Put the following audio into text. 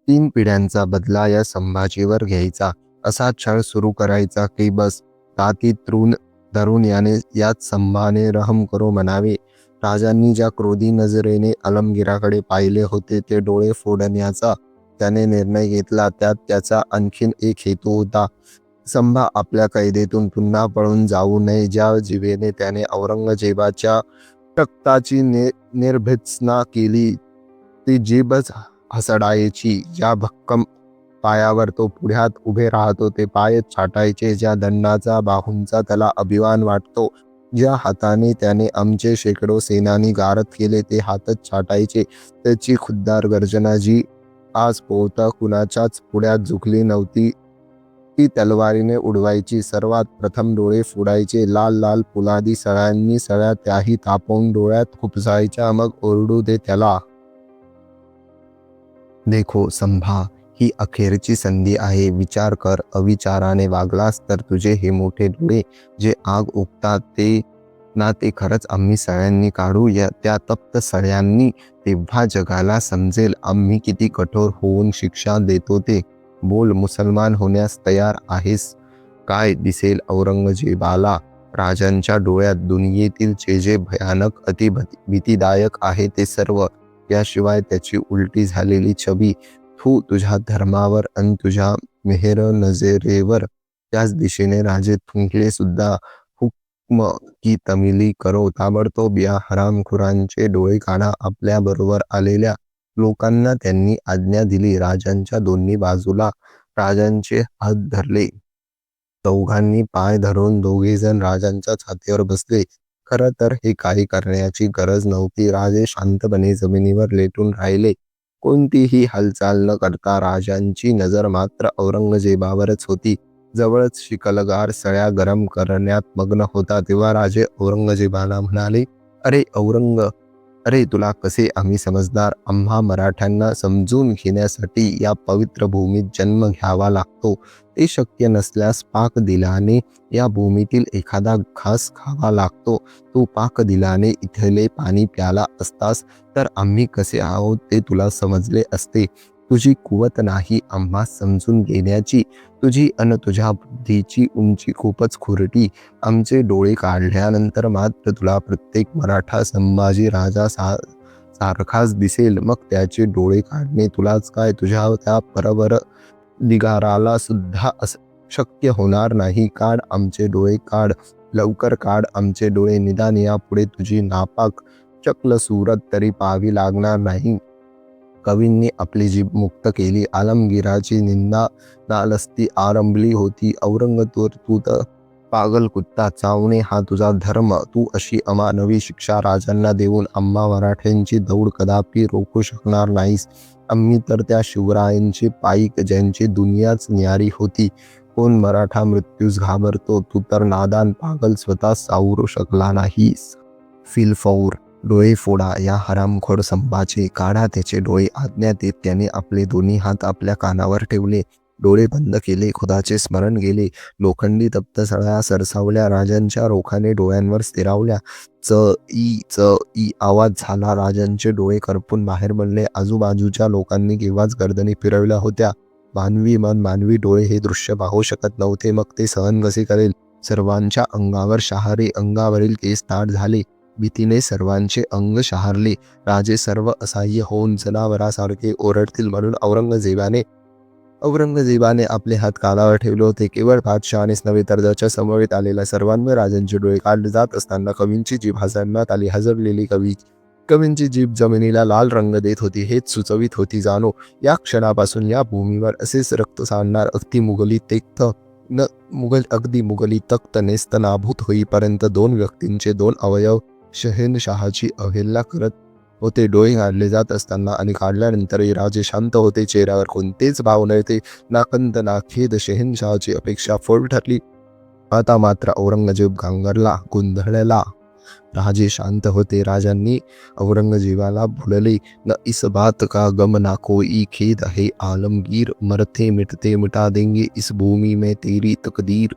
3 पिढ्यांचा बदला या संभाजीवर घ्यायचा, असा छळ सुरू करायचा की बस ताती धरून याच संभाने रहम करो म्हणावे. राजांनी ज्या क्रोधी नजरेने आलमगीराकडे पाहिले होते ते डोळे फोडण्याचा त्याने निर्णय घेतला. त्यात त्याचा आणखीन एक हेतू होता. संभा आपल्या कैदेतून पुन्हा पळून जाऊ नये. ज्या जिभेने त्याने औरंगजेबाच्या रक्ताची निर्भत्सना केली ती जीभच हसडायची. ज्या भक्कम पायावर तो पुढ्यात उभे राहतो ते पायच छाटायचे. ज्या दंडाचा बाहूंचा त्याला अभिमान वाटतो, ज्या हाताने त्याने आमचे शेकडो सेनानी गारद केले ते हातच छाटायचे. त्याची खुद्दार गर्जना जी आज पोहता कुणाच्याच पुढ्यात झुकली नव्हती ती तलवारीने उडवायची. सर्वात प्रथम डोळे फोडायचे. लाल लाल पोलादी सळ्यांनी सळ्या त्याही तापवून डोळ्यात खुपसायच्या. मग ओरडू दे त्याला. देखो संभा, ही अखेरची संधी आहे. विचार कर. अविचाराने वागलास तर तुझे हे मोठे डोळे जे आग ओकतात ते खरंच आम्ही सळ्यांनी काढू त्या तप्त सळ्यांनी. तेव्हा जगाला समजेल आम्ही किती कठोर होऊन शिक्षा देतो ते. बोल, मुसलमान होण्यास तयार आहेस? काय दिसेल औरंगजेबाला? राजांच्या डोळ्यात दुनियेतील जे भयानक भीतीदायक आहे ते सर्व. याशिवाय त्याची उलटी झालेली छबी. तुझ्या धर्मावर आणि तुझ्या मेहर नजरेवर. त्याच दिशेने राजे थुंकले सुद्धा. हुक्म की तमिली करो. ताबडतोब या हरामखुरांचे डोळे काढा. आपल्या बरोबर आलेल्या लोकांना त्यांनी आज्ञा दिली. राजांच्या दोन्ही बाजूला राजांचे हात धरले. चौघांनी पाय धरून दोघेजण राजांच्या छातीवर बसले. खरं तर हे काही करण्याची गरज नव्हती. राजे शांतपणे जमिनीवर लेटून राहिले, कोणतीही हालचाल न करता. राजांची नजर मात्र औरंगजेबावरच होती. जवळच शिकलगार सळ्या गरम करण्यात मग्न होता. तेव्हा राजे औरंगजेबाला म्हणाले, अरे तुला कसे आम्ही समजदार. आम्हा मराठ्यांना समजून घेण्यासाठी या पवित्र भूमीत जन्म घ्यावा लागतो. ते शक्य नसल्यास पाकदिलाने या भूमीतील एखादा घास खावा लागतो. तू पाकदिलाने इथले पाणी प्याला असतास तर आम्ही कसे आहोत ते तुला समजले असते. तुझी कुवत नाही आम्हा समजून घेण्याची. तुझी अन तुझ्या बुद्धीची उंची खूपच खुरटी. आमचे डोळे काढल्यानंतर मात्र तुला प्रत्येक मराठा संभाजी राजा सारखाच दिसेल. मग त्याचे डोळे काढणे तुलाच काय, तुझ्या त्या परवर दिगाराला सुद्धा शक्य होणार नाही. काढ आमचे डोळे, काढ, लवकर काढ आमचे डोळे. निदान यापुढे तुझी नापाक चक्ल सूरत तरी पाहावी लागणार नाही. कवींनी आपली जीभ मुक्त केली. आलमगीराची निंदा नालस्ती आरंभली होती. तू तर पागल कुत्ता, चावणे हा तुझा धर्म. तू अशी अमानवी शिक्षा राजांना देऊन आम्हा मराठ्यांची दौड कदापि रोखू शकणार नाहीस. आम्ही तर त्या शिवरायांचे पाईक ज्यांची दुनियाच न्यारी होती. कोण मराठा मृत्यूस घाबरतो? तू तर नादान पागल, स्वतः सावरू शकला नाहीस. फिलफौर, डोळे फोडा या हरामखोर संभाचे. काढा त्याचे डोळे. आज्ञा देत त्याने आपले दोन्ही हात आपल्या कानावर ठेवले. डोळे बंद केले. खुदाचे स्मरण गेले. लोखंडी तप्त सळ्या सरसावल्या. राजांच्या रोखाने डोळ्यांवर स्थिरावल्या. च ई आवाज झाला. राजांचे डोळे करपून बाहेर पडले. आजूबाजूच्या लोकांनी केव्हाच गर्दनी फिरवल्या होत्या. मानवी मन, मानवी डोळे हे दृश्य पाहू शकत नव्हते. मग ते सहन कसे करेल? सर्वांच्या अंगावर शहारे, अंगावरील केस ताठ झाले. भीतीने सर्वांचे अंग शहारले. राजे सर्व असहाय्य होऊन जनावरासारखे ओरडतील म्हणून औरंगजेबाने आपले हात कानावर ठेवले होते. केवळ बादशहानेच नव्हे तर त्याच्या समवेत आलेल्या सर्वांवर राजांचे डोळे काढले जात असताना कवींची जीभ हसण्यात आली. हजरलेली कवींची जीभ जमिनीला लाल रंग देत होती. हेच सुचवित होती जाणो, या क्षणापासून या भूमीवर असेच रक्त सांडणार. अगदी मुघली तख्त नेस्तनाभूत होईपर्यंत दोन व्यक्तींचे दोन अवयव शहेनशहाची अवहेलना करत होते. डोळे काढले जात असताना आणि काढल्यानंतरही राजे शांत होते. चेहऱ्यावर कोणतेच भाव नव्हते. ना खंत ना खेद. शहेनशहाची अपेक्षा फोल ठरली. आता मात्र औरंगजेब गांगरला, गोंधळला. राजे शांत होते. राजांनी औरंगजेबाला बोलले, न इस बात का गम ना कोई खेद है आलमगीर. मरते मिटते मिटा देंगे इस भूमि में तेरी तकदीर.